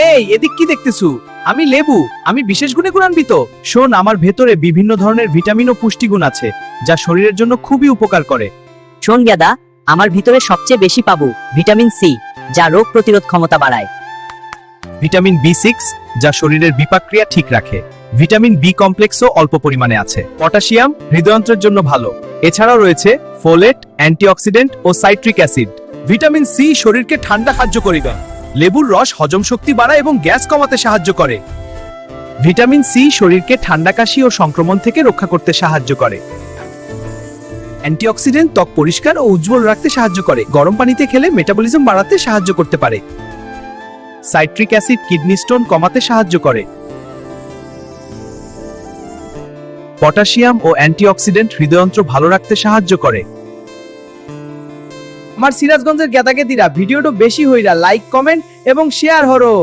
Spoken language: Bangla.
এই এদিক কি দেখতেছু? আমি লেবু, আমি বিশেষ গুণে গুণান্বিত। শোন, আমার ভেতরে বিভিন্ন ধরনের ভিটামিন ও পুষ্টিগুণ আছে যা শরীরের জন্য খুবই উপকার করে। শোন গেদা, আমার ভিতরে সবচেয়ে বেশি পাবো ভিটামিন সি, যা রোগ প্রতিরোধ ক্ষমতা বাড়ায়। ভিটামিন B6 যা শরীরের বিপাক ক্রিয়া ঠিক রাখে। ভিটামিন বি কমপ্লেক্সও অল্প পরিমাণে আছে। পটাশিয়াম হৃদযন্ত্রের জন্য ভালো। এছাড়াও রয়েছে ফোলেট, অ্যান্টিঅক্সিডেন্ট ও সাইট্রিক অ্যাসিড। ভিটামিন সি শরীরকে ঠান্ডা সাহায্য করে। লেবুর রস হজম শক্তি বাড়ায় এবং গ্যাস কমাতে সাহায্য করে। ভিটামিন সি শরীরকে ঠান্ডা, কাশি ও সংক্রমণ থেকে রক্ষা করতে সাহায্য করে। অ্যান্টিঅক্সিডেন্ট ত্বক পরিষ্কার ও উজ্জ্বল রাখতে সাহায্য করে। গরম পানিতে খেলে মেটাবলিজম বাড়াতে সাহায্য করতে পারে। সাইট্রিক অ্যাসিড কিডনি স্টোন কমাতে সাহায্য করে। পটাশিয়াম ও অ্যান্টিঅক্সিডেন্ট হৃদযন্ত্র ভালো রাখতে সাহায্য করে। আমার সিরাজগঞ্জের গেদাগেদিরা ভিডিওটা বেশি হইরা লাইক, কমেন্ট এবং শেয়ার হরো।